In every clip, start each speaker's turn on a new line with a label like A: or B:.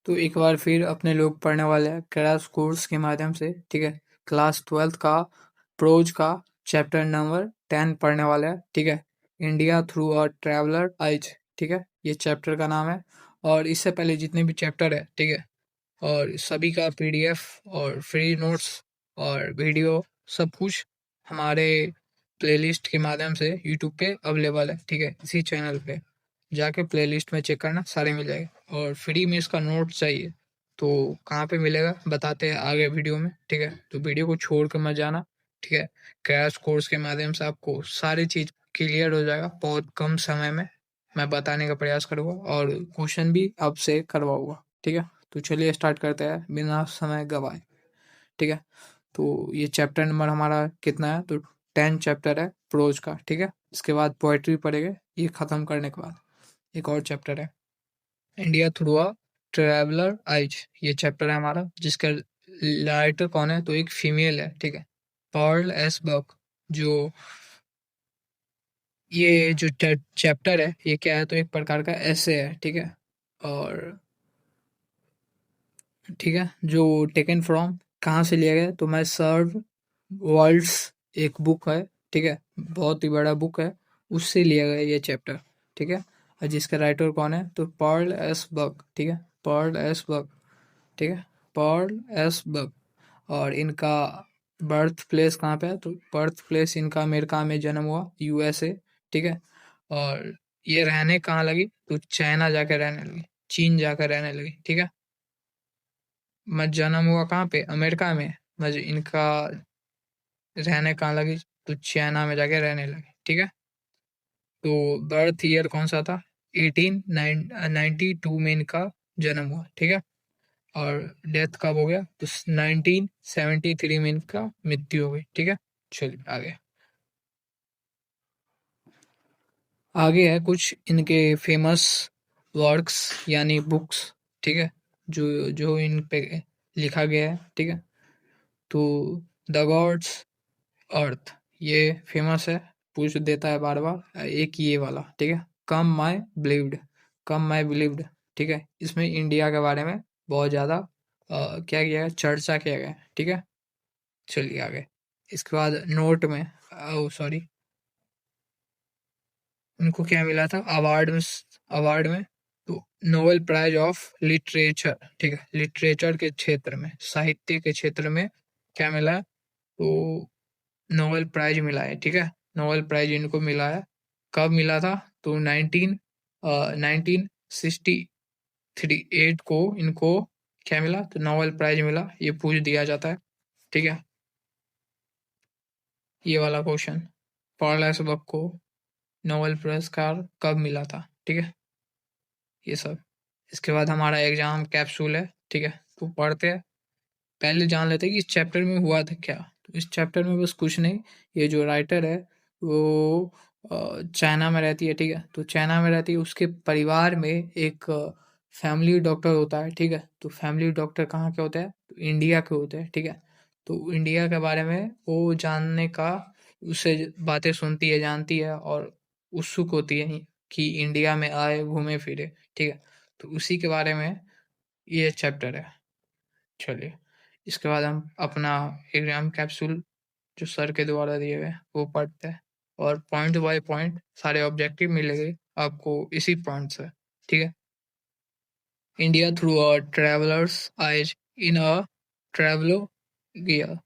A: तो एक बार फिर अपने लोग पढ़ने वाले हैं क्रैश कोर्स के माध्यम से, ठीक है। क्लास 12th का प्रोज का चैप्टर नंबर 10 पढ़ने वाले हैं, ठीक है। India through a traveller eyes, ठीक है, ये चैप्टर का नाम है। और इससे पहले जितने भी चैप्टर है, ठीक है, और सभी का पीडीएफ और फ्री नोट्स और वीडियो सब कुछ हमारे प्लेलिस्ट के माध्यम से यूट्यूब पे अवेलेबल है, ठीक है। इसी चैनल पे जाके प्लेलिस्ट में चेक करना, सारे मिल जाएंगे। और फ्री में इसका नोट चाहिए तो कहाँ पे मिलेगा बताते हैं आगे वीडियो में, ठीक है। तो वीडियो को छोड़ कर मत जाना, ठीक है। क्रैश कोर्स के माध्यम से आपको सारी चीज क्लियर हो जाएगा बहुत कम समय में। मैं बताने का प्रयास करूंगा और क्वेश्चन भी आपसे करवाऊंगा, ठीक है। तो चलिए स्टार्ट करते हैं बिना समय गवाए, ठीक है। तो ये चैप्टर नंबर हमारा कितना है, तो 10 चैप्टर है प्रोज का, ठीक है। इसके बाद पोएट्री पढ़ेंगे, ये खत्म करने के बाद एक और चैप्टर है India through a traveller eyes. ये चैप्टर है हमारा जिसका राइटर कौन है, तो एक फीमेल है, ठीक है, पर्ल एस बक। जो ये जो चैप्टर है ये क्या है, तो एक प्रकार का ऐसे है, ठीक है। और ठीक है, जो टेकन फ्रॉम कहाँ से लिया गया, तो मैं सर्व वर्ल्ड्स एक बुक है, ठीक है, बहुत ही बड़ा बुक है, उससे लिया गया ये चैप्टर, ठीक है। और जिसका राइटर कौन है, तो पर्ल एस बक, ठीक है, पर्ल एस बक, ठीक है, पर्ल एस बक। और इनका बर्थ प्लेस कहाँ पे है, तो बर्थ प्लेस इनका अमेरिका में जन्म हुआ, यूएसए, ठीक है। और ये रहने कहाँ लगी, तो चाइना जाके रहने लगी, चीन जाकर रहने लगी, ठीक है। मैं जन्म हुआ कहाँ पे, अमेरिका में, मैं इनका रहने कहाँ लगी, तो चाइना में जाके रहने लगी, ठीक है। तो बर्थ ईयर कौन सा था, 1892 में इनका जन्म हुआ, ठीक है। और डेथ कब हो गया, तो 1973 में इनका मृत्यु हो गई, ठीक है। चलिए आगे, आगे है कुछ इनके फेमस वर्क्स यानी बुक्स, ठीक है, जो जो इन पे लिखा गया है, ठीक है। तो द गॉड्स अर्थ, ये फेमस है, पूछ देता है बार बार। एक ये वाला, ठीक है, कम my believed, come my believed, ठीक है। इसमें इंडिया के बारे में बहुत ज़्यादा क्या किया है, चर्चा किया गया है, ठीक है। चलिए आगे, इसके बाद नोट में, ओ सॉरी, उनको क्या मिला था अवार्ड में, अवार्ड में, तो नोबेल प्राइज ऑफ लिटरेचर, ठीक है, लिटरेचर के क्षेत्र में, साहित्य के क्षेत्र में क्या मिला है, तो नोबेल प्राइज मिला है, ठीक है। नोबेल प्राइज इनको मिला है, कब मिला था, तो 1968 को इनको क्या मिला, तो नोबेल प्राइज मिला, ये पूछ दिया जाता है, ठीक है। ये वाला क्वेश्चन, पॉल सबक को नोबेल पुरस्कार कब मिला था, ठीक है, ये सब। इसके बाद हमारा एग्जाम कैप्सूल है, ठीक है, तो पढ़ते हैं। पहले जान लेते हैं कि इस चैप्टर में हुआ था क्या। तो इस चैप्टर में बस कुछ नहीं, ये जो राइटर है वो चाइना में रहती है, ठीक है। तो चाइना में रहती है, उसके परिवार में एक फैमिली डॉक्टर होता है, ठीक है। तो फैमिली डॉक्टर कहाँ के होते हैं, तो इंडिया के होते हैं, ठीक है। तो इंडिया के बारे में वो जानने का, उससे बातें सुनती है, जानती है, और उत्सुक होती है कि इंडिया में आए, घूमे फिरे, ठीक है। तो उसी के बारे में ये चैप्टर है। चलिए, इसके बाद हम अपना एग्जाम कैप्सूल जो सर के द्वारा दिए हुए हैं वो पढ़ते हैं, और पॉइंट बाय पॉइंट सारे ऑब्जेक्टिव मिलेंगे आपको इसी पॉइंट से, ठीक है। India through a traveller's eyes in a travelogue,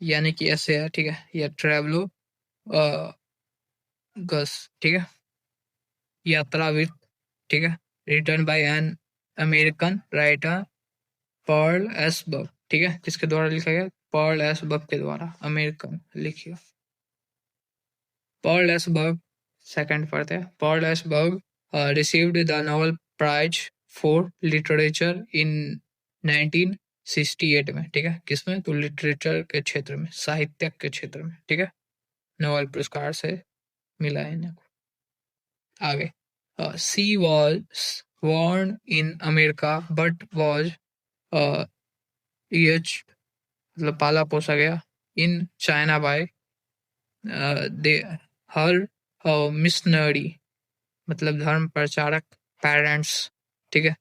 A: यानी कि ऐसे है, ठीक है, या ट्रेवलो गस, ठीक है, यात्रा वृत्त, ठीक है, return by an American writer Pearl S Buck, ठीक है, किसके द्वारा लिखा गया, पर्ल एस बक के द्वारा, अमेरिकन लिखिए, पर्ल एस बक। सेकंड पढ़ते हैं, Pearl S Buck received the Nobel prize for literature in 1968 में, ठीक है, किसमें, तो लिटरेचर के क्षेत्र में, साहित्य के क्षेत्र में, ठीक है, नोबेल पुरस्कार से मिला है इन्हें। आगे, she was born in America but was एच मतलब पाला पोसा गया in China by the her missionary, मतलब धर्म प्रचारक पेरेंट्स, ठीक है।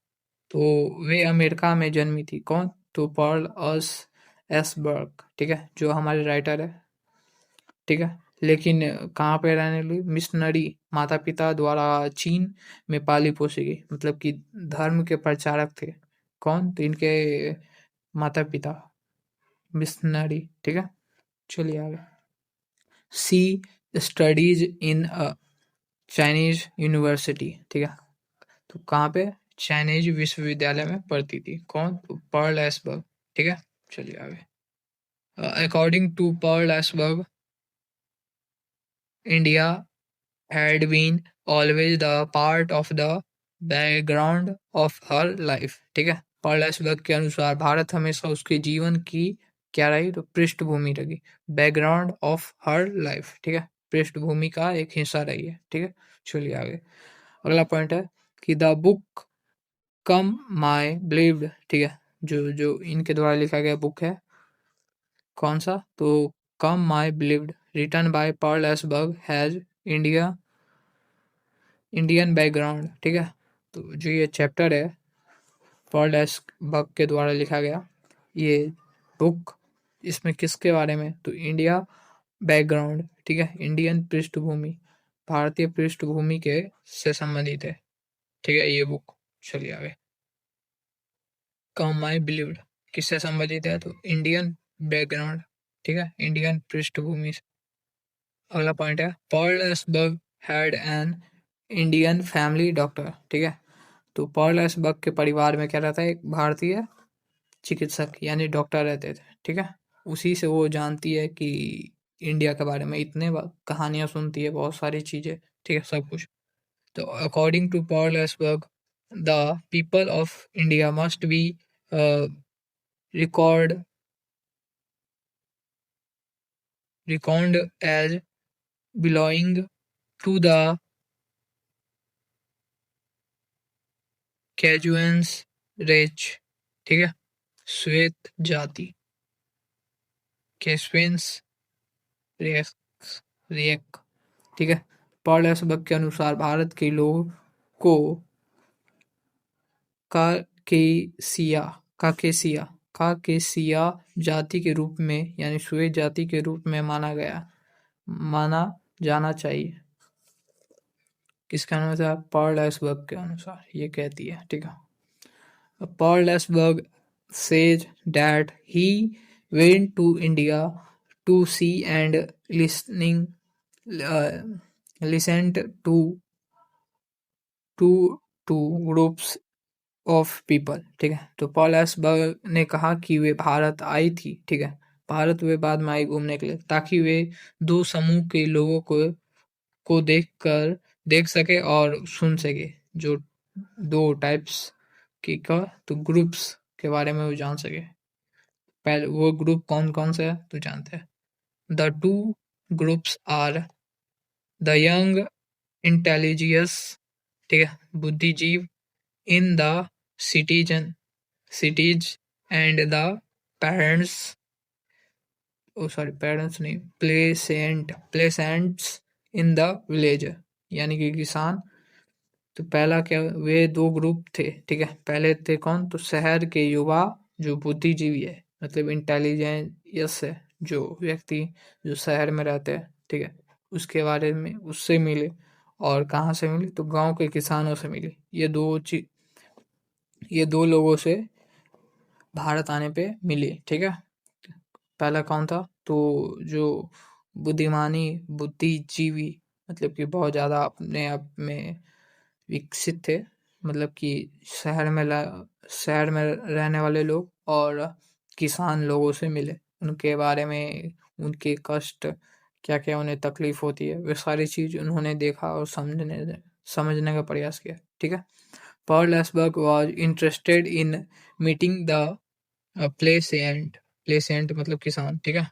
A: तो वे अमेरिका में जन्मी थी। कौन? तो पर्ल एसबर्ग, ठीक है, जो हमारे राइटर है, ठीक है। लेकिन कहाँ पे रहने लगी? मिशनरी माता पिता द्वारा चीन में पाली पोसी गई, मतलब कि धर्म के प्रचारक थे। कौन? तो इनके माता पिता मिशनरी, ठीक है। चलिए आगे। सी स्टडीज इन चाइनीज यूनिवर्सिटी, ठीक है। तो कहाँ पे? चाइनीज विश्वविद्यालय में पढ़ती थी। कौन? तो पर्ल एसबर्ग, ठीक है। चलिए आगे। According to Pearl S Buck, India had been always the part of the background of her life, ठीक है। पर्लसबर्ग के अनुसार भारत हमेशा उसके जीवन की क्या रही? तो पृष्ठभूमि रही। बैकग्राउंड ऑफ हर लाइफ, ठीक है, पृष्ठभूमि का एक हिस्सा रही है, ठीक है। चलिए आगे। अगला पॉइंट है कि the book come my believed, ठीक है, जो जो इनके द्वारा लिखा गया बुक है, कौन सा? तो come my beloved, written by Pearl S Buck, has India Indian background, ठीक है। तो जो ये चैप्टर है पॉल एसबर्ग के द्वारा लिखा गया ये बुक, इसमें किसके बारे में? तो इंडिया बैकग्राउंड, ठीक है, इंडियन पृष्ठभूमि, भारतीय पृष्ठभूमि के से संबंधित है, ठीक है, ये बुक। चलिए आगे। कम माई बिलीव्ड किससे संबंधित है? तो इंडियन बैकग्राउंड, ठीक है, इंडियन पृष्ठभूमि से। अगला पॉइंट है Paul S Buck had an Indian family doctor, ठीक है। तो पॉल एसबर्ग के परिवार में क्या रहता है? एक भारतीय चिकित्सक यानी डॉक्टर रहते थे, ठीक है। उसी से वो जानती है कि इंडिया के बारे में इतने कहानियां सुनती है, बहुत सारी चीजें, ठीक है, सब कुछ। तो according to Pearl S Buck, the people of India must be record record as belonging to the Caucasian race, ठीक है, श्वेत जाति, कैस्वेंस रिएक, ठीक है। पॉल एसबर्ग के अनुसार भारत के लोगों को काकेसिया काकेसिया काकेसिया जाति के रूप में यानी श्वेत जाति के रूप में माना जाना चाहिए। किसके अनुसार? पॉल एसबर्ग के अनुसार ये कहती है, ठीक है। Paul Esberg says that he went to India to see and uh, listened to groups of people, ठीक है। तो पॉल एसबर्ग ने कहा कि वे भारत आई थी, ठीक है, भारत वे बाद में आई घूमने के लिए, ताकि वे दो समूह के लोगों को देख सके और सुन सके, जो दो टाइप्स की का तो ग्रुप्स के बारे में वो जान सके। पहले वो ग्रुप कौन कौन से है तो जानते हैं। The two groups are the young intellectuals, ठीक है, बुद्धिजीव, in the citizen cities and the parents, oh sorry parents नहीं, प्लेसेंट्स इन द विलेज, यानी कि किसान। तो पहला क्या? वे दो ग्रुप थे, ठीक है। पहले थे कौन? तो शहर के युवा जो बुद्धिजीवी है, मतलब इंटेलिजेंस है, जो व्यक्ति जो शहर में रहते हैं, ठीक है, उसके बारे में उससे मिले। और कहाँ से मिले? तो गांव के किसानों से मिले। ये दो लोगों से भारत आने पे मिली, ठीक है। पहला कौन था? तो जो बुद्धिमानी बुद्धिजीवी, मतलब कि बहुत ज़्यादा अपने आप में विकसित थे, मतलब कि शहर में रहने वाले लोग और किसान लोगों से मिले, उनके बारे में, उनके कष्ट क्या क्या उन्हें तकलीफ होती है, वे सारी चीज उन्होंने देखा और समझने का प्रयास किया, ठीक है। Pearl S Buck was interested in meeting the peasant मतलब किसान, ठीक है।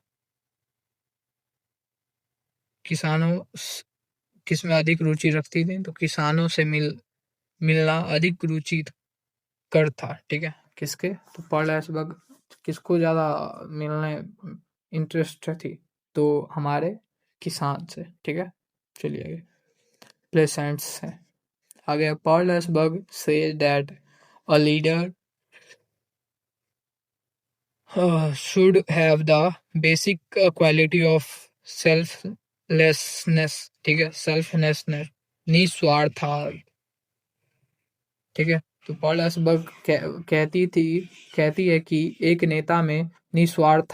A: किसानों किस में अधिक रुचि रखती थी? तो किसानों से मिलना अधिक रुचि कर था, ठीक है। किसके? तो पर्ल एसबर्ग किसको ज्यादा मिलने इंटरेस्ट थी? तो हमारे किसान से, ठीक है। चलिए आगे। प्लेसेंट्स है आगे। Pearl S Buck say that A leader should have the basic quality of selflessness, ठीक है, selflessness, निस्वार्थ, ठीक है। तो पॉल एसबर्ग कहती है कि एक नेता में निस्वार्थ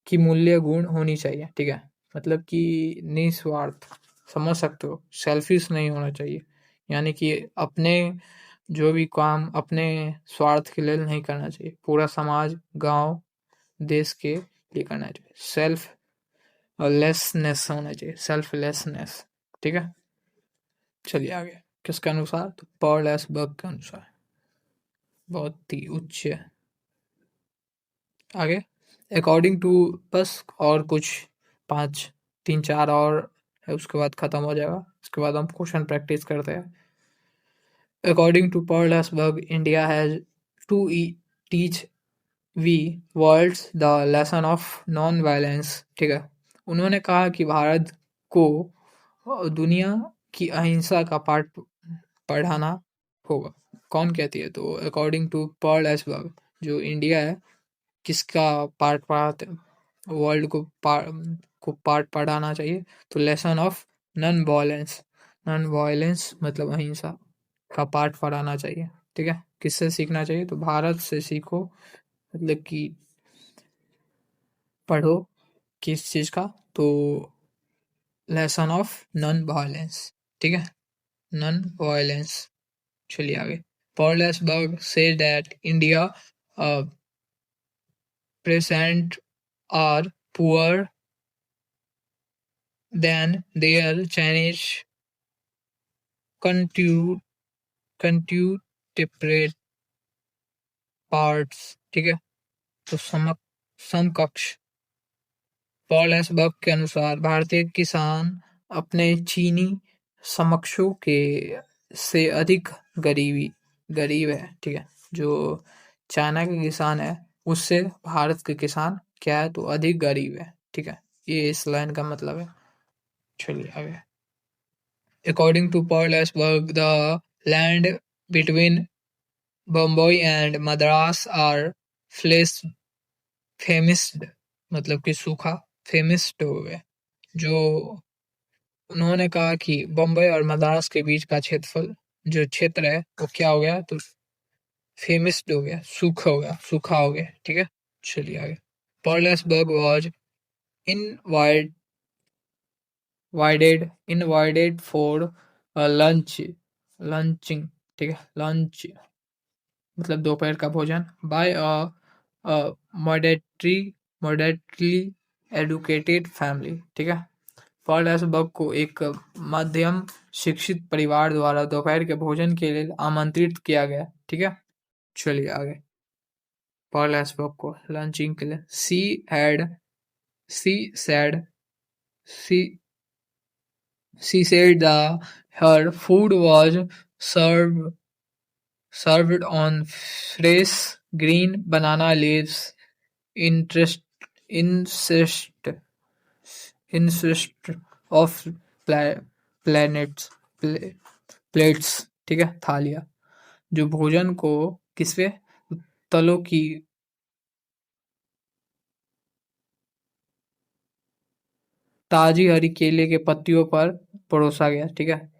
A: की मूल्य गुण होनी चाहिए, ठीक है। मतलब कि निस्वार्थ, समझ सकते हो, सेल्फिश नहीं होना चाहिए, यानी कि अपने जो भी काम अपने स्वार्थ के लिए नहीं करना चाहिए, पूरा समाज, गांव, देश के लिए करना चाहिए। सेल्फ लेसनेस होना चाहिए, सेल्फलेसनेस, ठीक है। चलिए आगे, किसके अनुसार? तो पॉल एसबर्ग के अनुसार, बहुत ही उच्च। आगे, अकॉर्डिंग टू, बस और कुछ पाँच, तीन चार और है, उसके बाद खत्म हो जाएगा। उसके बाद हम क्वेश्चन प्रैक्टिस करते हैं। According to Pearl S Buck, India has to teach we worlds the lesson of non violence, ठीक है। उन्होंने कहा कि भारत को दुनिया की अहिंसा का पाठ पढ़ाना होगा। कौन कहती है? तो अकॉर्डिंग टू पॉल एसबर्ग, जो इंडिया है, किसका पाठ पढ़ाते, वर्ल्ड को पाठ पढ़ाना चाहिए? तो lesson of non violence, non violence मतलब अहिंसा का पाठ पढ़ाना चाहिए, ठीक है। किससे सीखना चाहिए? तो भारत से सीखो, मतलब कि पढ़ो किस चीज का? तो लेसन ऑफ नॉन वायलेंस, ठीक है, नॉन वायलेंस। चलिए आगे। Paul S Buck say that India present are poorer than their Chinese contu- contemporary parts, ठीक है। तो समकक्ष, पॉल एसबर्ग के अनुसार भारतीय किसान अपने चीनी समकक्षों के से अधिक गरीब है, ठीक है। जो चाइना के किसान है, उससे भारत के किसान क्या है? तो अधिक गरीब है, ठीक है। ये इस लाइन का मतलब है। चलिए आगे। According to Pearl S Buck, the land between Bombay and Madras are फ्लेस फेमिस्ड, मतलब कि सूखा, फेमिस्ड हो गया। जो उन्होंने कहा कि बम्बई और मद्रास के बीच का क्षेत्रफल, जो क्षेत्र है, वो क्या हो गया? तो फेमिस्ड हो गया, सूखा हो गया, सूखा हो गया, ठीक है। चलिए आगे। Paul S Buck was invited invited for a lunching, ठीक है, लंच मतलब दोपहर का भोजन, by a moderately moderately educated family, ठीक है। पॉल एसबर्ग को एक मध्यम शिक्षित परिवार द्वारा दोपहर के भोजन के लिए आमंत्रित किया गया, ठीक है। चलिए आगे। पॉल एसबर्ग को लंचिंग के लिए, she said she she said that her food was served served on fresh green banana leaves, interest insist insist of pla- planets pla- plates, ठीक है, थालियाँ, जो भोजन को किसपे? तलों की ताजी हरी केले के पत्तियों पर परोसा गया, ठीक है।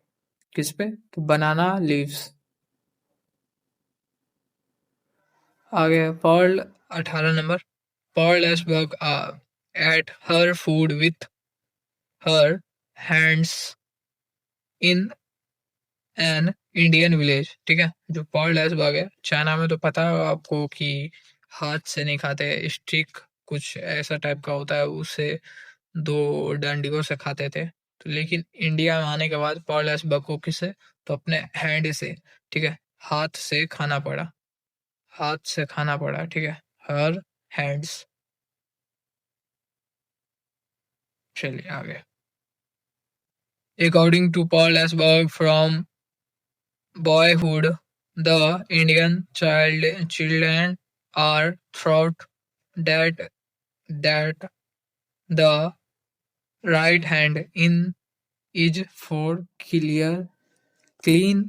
A: किस पे? तो बनाना लीव्स। आगे Pearl, 18 number. Pearl S Buck ate her food with her hands in an Indian village, ठीक है। जो पर्ल एसबर्ग है, चाइना में तो पता है आपको कि हाथ से नहीं खाते, स्टिक कुछ ऐसा टाइप का होता है, उससे दो डंडियों से खाते थे। तो लेकिन इंडिया में आने के बाद पर्ल एसबर्ग को किससे? तो अपने हैंड से, ठीक है, हाथ से खाना पड़ा, हाथ से खाना पड़ा, ठीक है, हर हैंड्स। चलिए आगे। According to Paul Asberg, from boyhood, the Indian children are taught that that the right hand in is for clean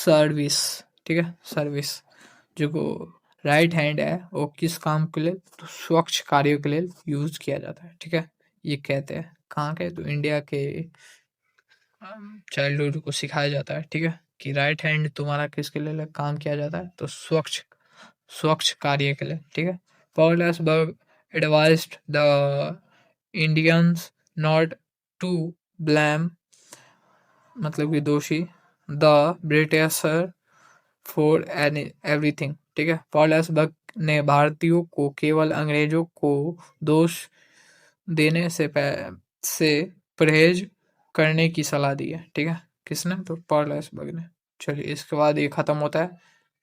A: service, ठीक है, सर्विस। जो राइट हैंड है वो किस काम के लिए, तो स्वच्छ कार्यों के लिए यूज किया जाता है। ठीक है, ये कहते हैं कहाँ के, तो इंडिया के चाइल्डहुड को सिखाया जाता है। ठीक है, कि राइट हैंड तुम्हारा किसके लिए काम किया जाता है, तो स्वच्छ स्वच्छ कार्य के लिए। ठीक है, Paul S Buck advised the Indians not to blame, मतलब कि दोषी, द ब्रिटिशर फॉर एवरीथिंग। ठीक है, पॉल एसबर्ग ने भारतीयों को केवल अंग्रेजों को दोष देने से परहेज करने की सलाह दी है। ठीक है, किसने, तो पॉल एसबर्ग ने। चलिए, इसके बाद ये खत्म होता है।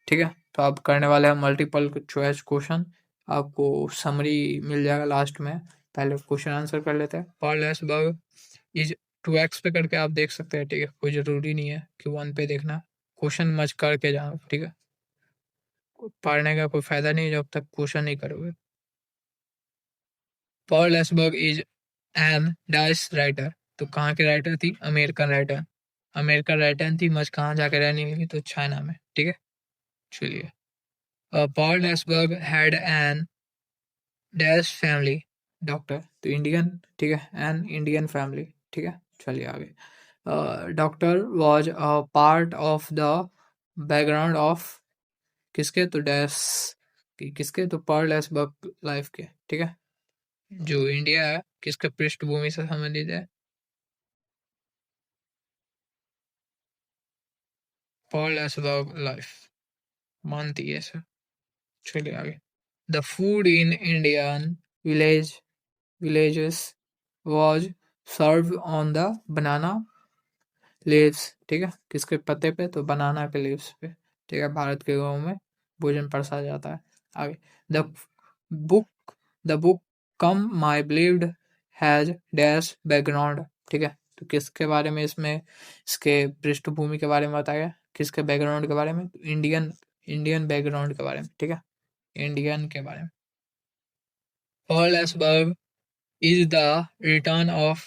A: ठीक है, तो आप करने वाले हैं मल्टीपल चॉइस क्वेश्चन, आपको समरी मिल जाएगा लास्ट में। पहले क्वेश्चन आंसर कर लेते हैं। पॉल एसबर्ग इज 2x पे करके आप देख सकते हैं। ठीक है, कोई जरूरी नहीं है कि 1 पे देखना, क्वेश्चन मच करके जाओ। ठीक है, पढ़ने का कोई फायदा नहीं जब तक क्वेश्चन नहीं करोगे। Pearl S Buck is an dash writer, तो कहाँ के राइटर थी, अमेरिकन राइटर। अमेरिकन राइटर थी, मच कहाँ जाकर रहने लगी, तो चाइना में। ठीक है, चलिए। Pearl S Buck had an dash family, doctor, तो इंडियन। ठीक है, एन इंडियन फैमिली। ठीक है, चलिए आगे। Doctor was a part of the background of किसके, तो डैश किसके, तो पॉल एसबर्ग लाइफ के। ठीक है, जो इंडिया है किसके पृष्ठभूमि से संबंधित है, पॉल एसबर्ग लाइफ, मानती है सर। चलिए आगे। The food in Indian villages was served on the banana leaves। ठीक है, किसके पत्ते पे, तो बनाना के लीव्स पे। ठीक है, भारत के गाँव में भोजन परसा जाता है। आगे। The book the book come my believed has dash background. ठीक है, तो किसके बारे में इसमें, इसके पृष्ठभूमि के बारे में बताया गया, किसके बैकग्राउंड के बारे में, इंडियन इंडियन बैकग्राउंड के बारे में। ठीक है, इंडियन के बारे में। Pearl S Buck is the return of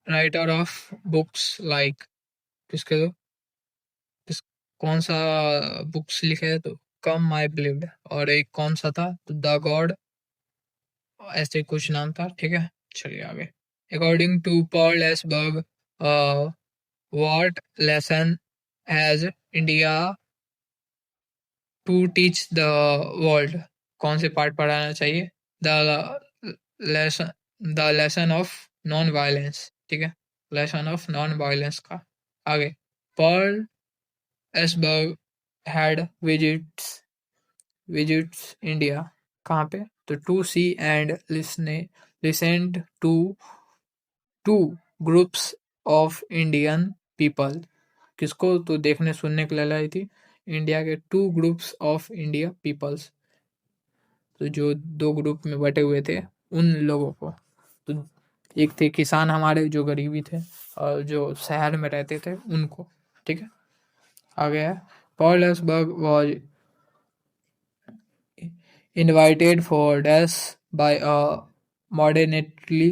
A: writer of books like किसके, तो किस कौन सा बुक्स लिखे है, तो कम माई बिलीव्ड, और एक कौन सा था, तो द गॉड, ऐसे कुछ नाम था। ठीक है, चलिए आगे। According to Pearl S Buck what lesson has India to teach the world, कौन से पार्ट पढ़ाना चाहिए, the lesson the lesson of non violence. ठीक है, लेसन ऑफ नॉन वायलेंस का। आगे। Paul S Buck had visits India, कहाँ पे, तो to see and listened to groups of Indian people, किसको, तो देखने सुनने के लिए लाई थी, इंडिया के two groups of India peoples, तो जो दो ग्रुप में बटे हुए थे उन लोगों को, तो एक थे किसान हमारे जो गरीबी थे, और जो शहर में रहते थे उनको। ठीक है, आगे है। Paul S Buck was invited for dash by a moderately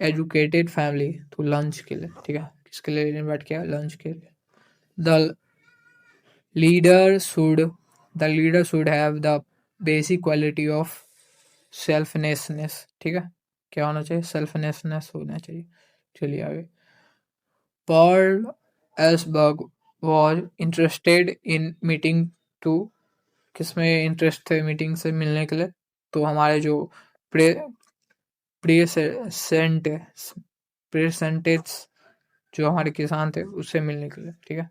A: educated family, तो लंच के लिए। ठीक है, किसके लिए इनवाइट किया, लंच के लिए। The leader should the leader should have the basic quality of selflessness. ठीक है, क्या होना चाहिए, सेल्फनेसनेस होना चाहिए। चलिए आगे। Paul S Buck was interested in meeting to, किसमें इंटरेस्ट थे, मीटिंग से मिलने के लिए, तो हमारे जो प्रे प्रेसेंट प्रेसेंटेज जो हमारे किसान थे उससे मिलने के लिए। ठीक है,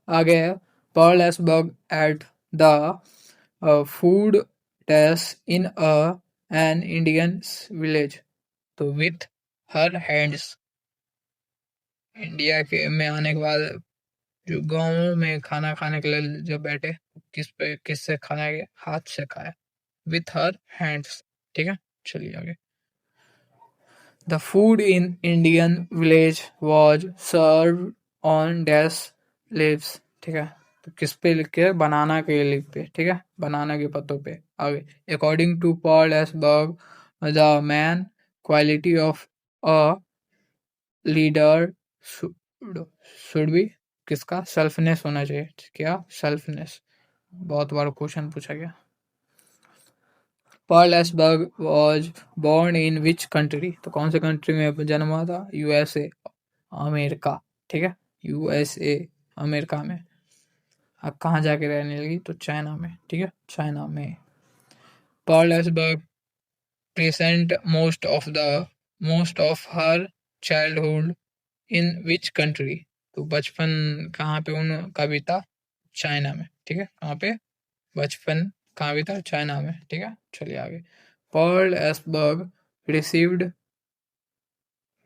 A: आगे है। Paul S Buck ate the food test in an Indian village, तो विथ हर हैंड्स, इंडिया के में आने के बाद जो गाँव में खाना खाने के लिए जब बैठे, किससे खाना है, हाथ से खाया, विथ हर हैंड्स। ठीक है, चलिए आगे। The food in Indian village was serve on dash leaves. ठीक है, तो किस पे लिख के, बनाना के लीव पे। ठीक है, बनाना के पत्तों पे। आगे। According to Pearl S Buck the main quality of a leader should should be किसका? सेल्फनेस होना चाहिए। क्या? सेल्फनेस। बहुत बार क्वेश्चन पूछा गया। Pearl S Buck was born in which country? तो कौन से कंट्री में जन्म हुआ था? USA, America. ठीक है, यूएसए, अमेरिका में। अब कहाँ जाके रहने लगी? तो चाइना में। ठीक है, चाइना में। Pearl S Buck present most of her childhood in which country? तो बचपन कहाँ पे उनका बीता? चाइना में। ठीक है, कहाँ पे बचपन कहाँ बीता? चाइना में। ठीक है, चलिए आगे। Paul S Buck received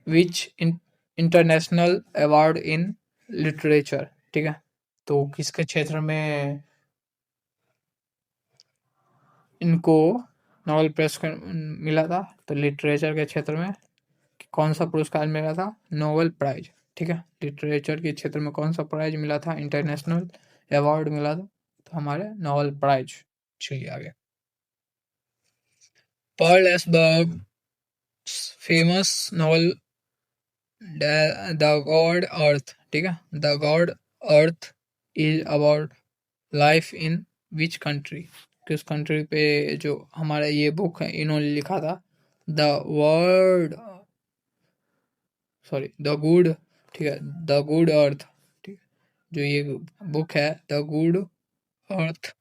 A: which international award in literature? ठीक है, तो किसके क्षेत्र में इनको नोबेल प्राइज मिला था? तो लिटरेचर के क्षेत्र में कौन सा पुरस्कार मिला था? Nobel prize. ठीक है, लिटरेचर के क्षेत्र में कौन सा प्राइज मिला था? इंटरनेशनल अवार्ड मिला था, तो हमारे नोबेल प्राइज। चलिए आगे। Paul S Buck famous novel the good earth. ठीक है, the good earth is about life in which country? किस कंट्री पे जो हमारा ये बुक है इन्होंने लिखा था? The word sorry the good. ठीक है, द गुड अर्थ। ठीक है, जो ये बुक है द गुड अर्थ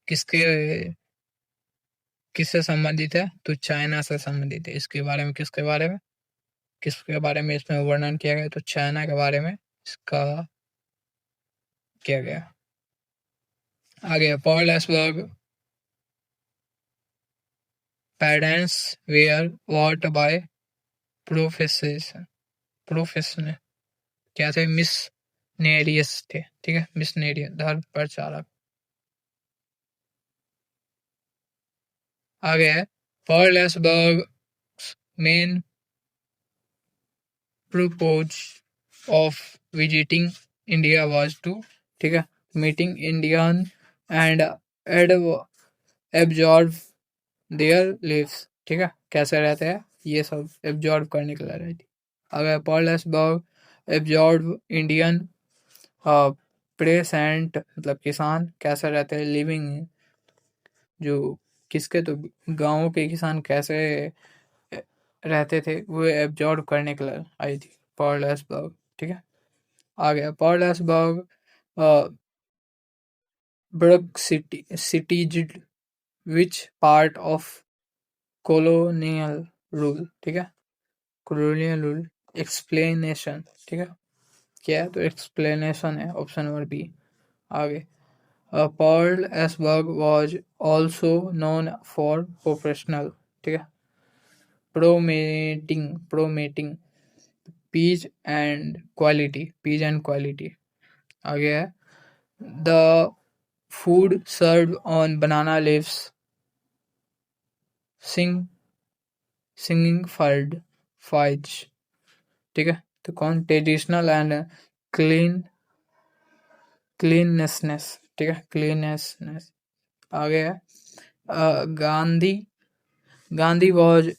A: किसके किससे संबंधित है? तो चाइना से संबंधित है। इसके बारे में किसके बारे में इसमें वर्णन किया गया? तो चाइना के बारे में इसका किया गया। आगे, Paul S Buck parents were what by profession क्या थे? मिस नेरियस थे। ठीक है, मिस नेरियस धर्म प्रचारक। आगे है, Paul S Buck main purpose of visiting India was to, ठीक है, meeting Indian and absorb their lives। ठीक है, कैसे रहते हैं ये सब एब्जॉर्ब करने के लिए रहती। अगर पॉल एसबर्ग एब्जॉर्ब इंडियन प्रेसेंट मतलब किसान कैसे रहते हैं? लिविंग जो किसके? तो गाँव के किसान कैसे रहते थे वो एब्जॉर्ब करने के लिए आई थी पॉल एसबर्ग। ठीक है, आ गया। Pearl S Buck brought cities which part of colonial rule? ठीक है, कॉलोनियल रूल एक्सप्लेनेशन। ठीक है, क्या है? तो एक्सप्लेनेशन है, ऑप्शन नंबर बी। आगे, Paul S Buck was also known for professional, ठीक है, प्रोमेटिंग पीस एंड क्वालिटी। आगे है, the food serve on banana leaves signifies. ठीक है, तो कौन? Traditional and clean cleanliness. ठीक है, क्लीननेसनेस। आगे है, Gandhi Gandhi was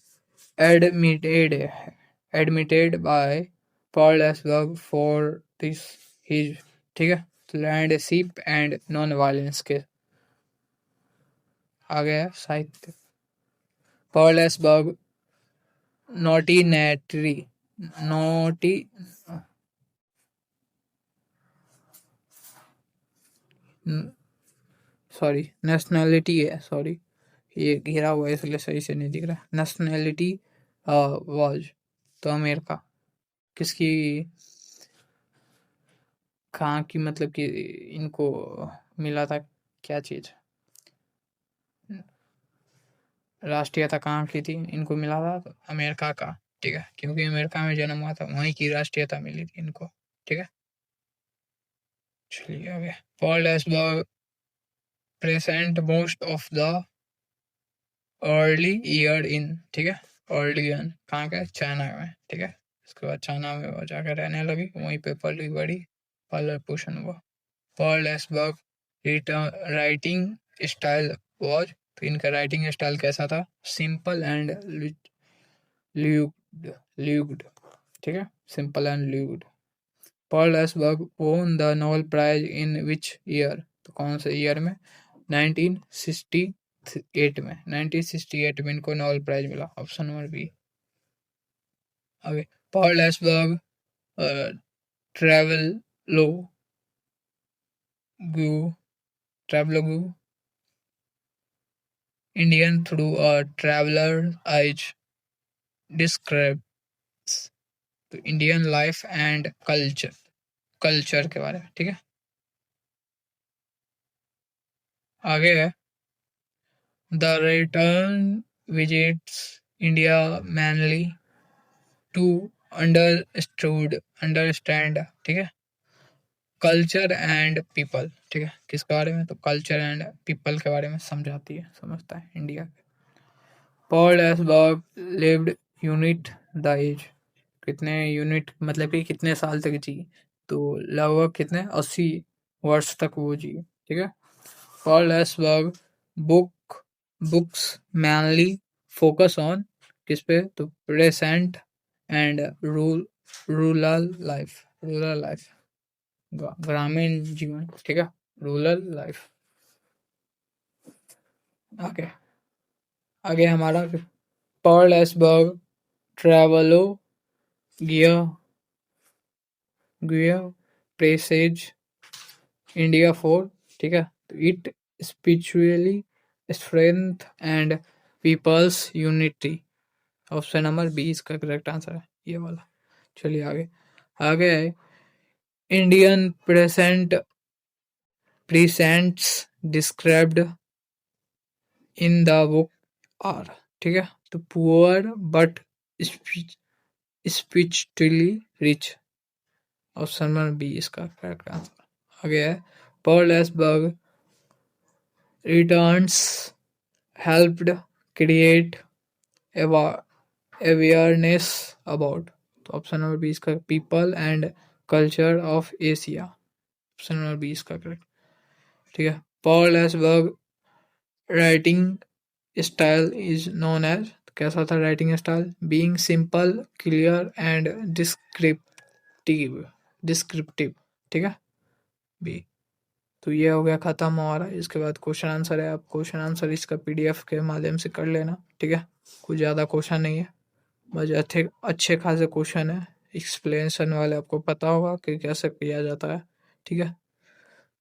A: admitted by Paul Esberg for this his, ठीक है, लैंडशिप एंड नॉन वायलेंस के। आ गया साहित्य। पॉल एसबर्ग नोटी सॉरी नेशनैलिटी है, सॉरी ये घिरा हुआ है इसलिए सही से नहीं दिख रहा। नेशनैलिटी वॉज तो अमेरिका। किसकी? कहाँ की? मतलब कि इनको मिला था क्या चीज? राष्ट्रीयता कहाँ की थी? इनको मिला था तो अमेरिका का। ठीक है, क्योंकि अमेरिका में जन्म हुआ था वहीं की राष्ट्रीयता मिली थी इनको। ठीक है, चलिए आगे। Paul S Buck present most of the early year in, ठीक है, अर्ली ईयर कहाँ का? चाइना में। ठीक है, उसके बाद चाइना में वो जाकर रहने लगी, वहीं पे पली बड़ी पालन पोषण हुआ। पॉल एसबर्ग राइटिंग स्टाइल वॉज, तो इनका राइटिंग स्टाइल कैसा था? Simple and lucid. ठीक है, simple and lucid. Pearl S Buck won the Nobel prize in which year? तो कौन से ईयर में? 1968 में। 1968 में इनको नोबेल प्राइज मिला। Option number B. आगे, Paul Esberg travelogue travelogue Indian through a traveller eyes describes तो इंडियन लाइफ एंड कल्चर के बारे में, ठीक है। आगे है, the return visits India mainly to understand, ठीक है, कल्चर एंड पीपल, ठीक है। किसके बारे में? तो कल्चर एंड पीपल के बारे में समझाती है, समझता है India. Paul Esberg lived unit the age, कितने यूनिट मतलब कि कितने साल तक जी? तो लगभग कितने 80 वर्ष तक वो जी, ठीक है। Paul Esberg books mainly focus on किस पे? तो प्रेजेंट एंड रूरल लाइफ ग्रामीण जीवन, ठीक है, रूरल लाइफ। आगे आगे हमारा Paul Esberg travelogue gear praises India for, ठीक है, तो it spiritually strength and peoples unity. Option number B इसका करेक्ट आंसर है, ये वाला। चलिए आगे आगे है, Indian presents described in the book are, ठीक है, तो poor but spiritually rich. Option number B इसका करेक्ट आंसर। आगे है, Paul Esberg returns helped create awareness about, तो ऑप्शन नंबर बी इसका people and culture of Asia. Option number B इसका correct, ठीक है। Paul एसबर्ग writing style is known as, कैसा था writing style? Being simple clear and descriptive, ठीक है, B. तो ये हो गया खत्म हमारा। इसके बाद क्वेश्चन आंसर है, आप क्वेश्चन आंसर इसका पीडीएफ के माध्यम से कर लेना, ठीक है। कुछ ज़्यादा क्वेश्चन नहीं है, बस अच्छे अच्छे खासे क्वेश्चन है, एक्सप्लेनेशन वाले, आपको पता होगा कि कैसे किया जाता है, ठीक है।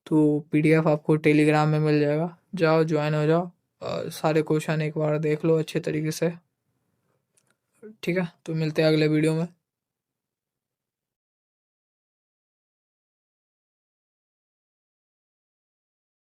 A: तो पीडीएफ आपको टेलीग्राम में मिल जाएगा, जाओ ज्वाइन हो जाओ और सारे क्वेश्चन एक बार देख लो अच्छे तरीके से, ठीक है। तो मिलते हैं अगले वीडियो में।